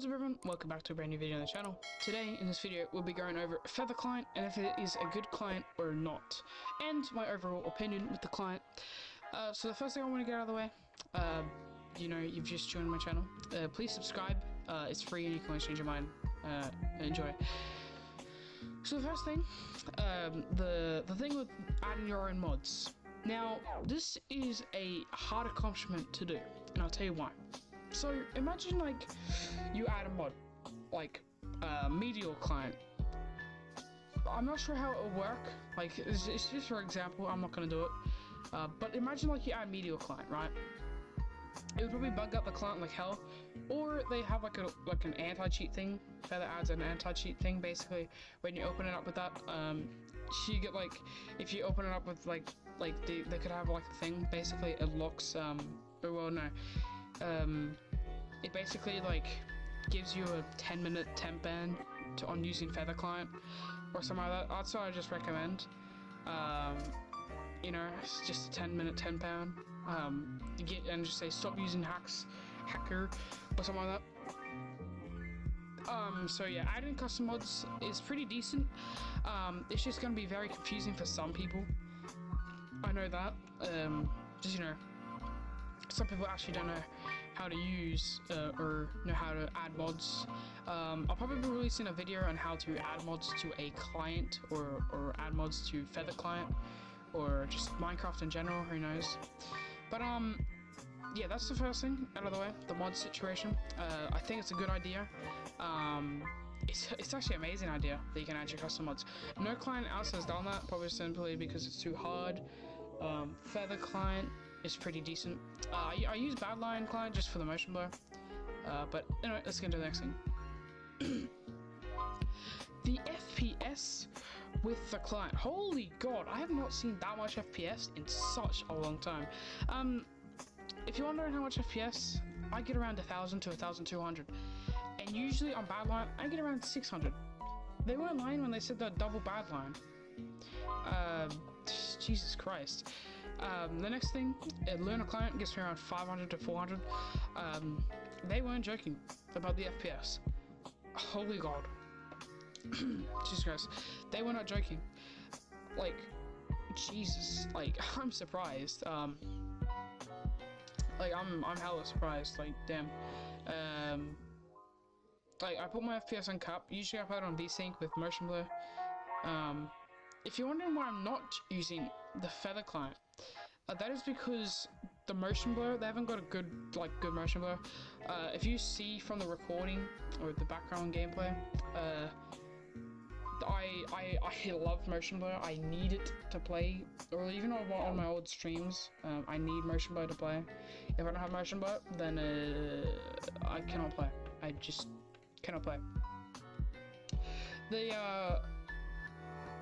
What's up everyone, welcome back to a brand new video on the channel. Today in this video we'll be going over Feather Client and if it is a good client or not, and my overall opinion with the client. So the first thing I want to get out of the way, you know, you've just joined my channel, please subscribe, it's free and you can always change your mind. Enjoy. So the first thing, the thing with adding your own mods. Now this is a hard accomplishment to do, and I'll tell you why. So imagine like you add a mod, like Meteor client. I'm not sure how it will work. Like it's just for example. I'm not gonna do it. But imagine like you add Meteor client, right? It would probably bug up the client like hell, or they have like an anti-cheat thing. Feather adds an anti-cheat thing basically. When you open it up with that, you get like if you open it up with like they could have like a thing. Basically, it locks it basically like gives you a 10-minute temp ban on using Feather Client or something like that. That's what I just recommend. You know, it's just a 10-minute temp ban. You get and just say stop using hacker or something like that. So yeah, adding custom mods is pretty decent. It's just gonna be very confusing for some people. I know that. Just you know, some people actually don't know how to use or know how to add mods. I'll probably be releasing a video on how to add mods to a client or add mods to Feather Client or just Minecraft in general, who knows. But yeah, that's the first thing out of the way, the mod situation. I think it's a good idea. It's actually an amazing idea that you can add your custom mods. No client else has done that, probably simply because it's too hard. Feather Client is pretty decent. I use Badlion client just for the motion blur. But anyway, let's get into the next thing. The FPS with the client. Holy god, I have not seen that much FPS in such a long time. If you're wondering how much FPS, I get around 1000 to 1200. And usually on Badlion, I get around 600. They weren't lying when they said the double Badlion. Jesus Christ. The next thing, Lunar client gets me around 500 to 400. They weren't joking about the FPS. Holy god. Jesus Christ. They were not joking. Like, Jesus. Like, I'm surprised. Like, I'm hella surprised. Like, damn. Like, I put my FPS on cap. Usually I put it on VSync with motion blur. If you're wondering why I'm not using the Feather client, that is because the motion blur, they haven't got a good motion blur. If you see from the recording or the background gameplay, I love motion blur. I need it to play, or even on my old streams, I need motion blur to play. If I don't have motion blur, then I cannot play. I just cannot play.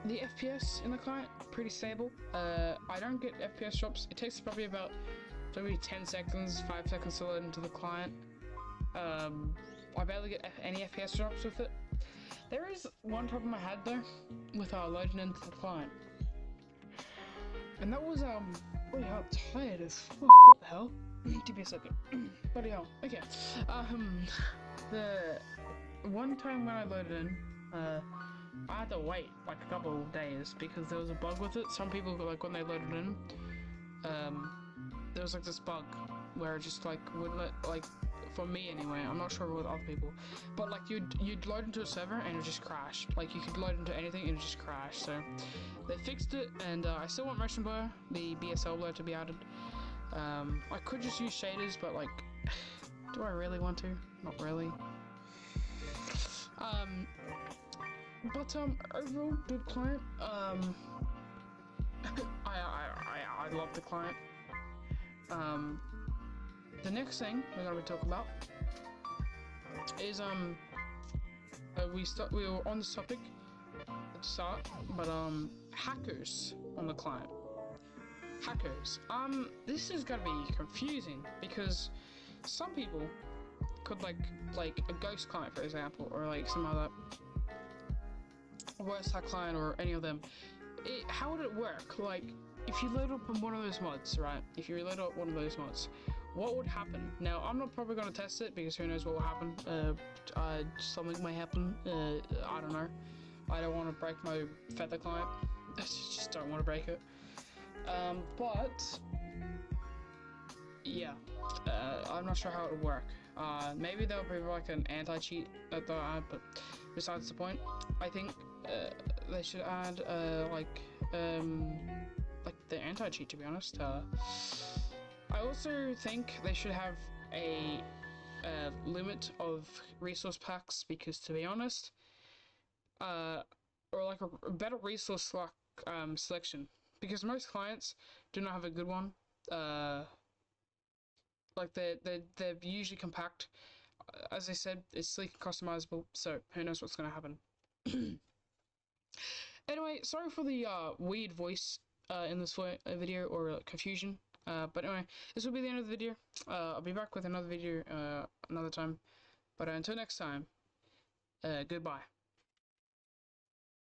The FPS in the client, pretty stable. I don't get FPS drops. It takes probably about 10 seconds, 5 seconds to load into the client. I barely get any FPS drops with it. There is one problem I had though, with loading into the client. And that was, oh yeah, I'm tired as fuck, what the hell? Give me a second. Bloody hell, okay. The one time when I loaded in, I had to wait like a couple of days because there was a bug with it. Some people, like when they loaded in, there was like this bug where it just like wouldn't let, like for me anyway, I'm not sure with other people, but like you'd load into a server and it just crashed. Like you could load into anything and it just crashed. So they fixed it, and I still want motion blur, the BSL blur, to be added. I could just use shaders, but like, do I really want to? Not really. But overall good client. I love the client. The next thing we're gonna be talking about is we were on this topic at the start, but hackers on the client. Hackers. This is gonna be confusing because some people could like a ghost client, for example, or like some other worst hack client or any of them. How would it work? Like, if you load up on one of those mods, right? If you load up one of those mods, what would happen. Now, I'm not probably going to test it because who knows what will happen. Something may happen. I don't know. I don't want to break my feather client. I just don't want to break it. But yeah, I'm not sure how it would work. Maybe there'll be like an anti-cheat at the ad, but besides the point, I think they should add like the anti-cheat, to be honest. I also think they should have a limit of resource packs, because to be honest, or like a better resource selection, because most clients do not have a good one. Like they're usually compact. As I said, it's sleek and customizable, so who knows what's going to happen. Anyway, sorry for the weird voice in this video, or confusion. But anyway, this will be the end of the video. I'll be back with another video another time. But until next time, goodbye.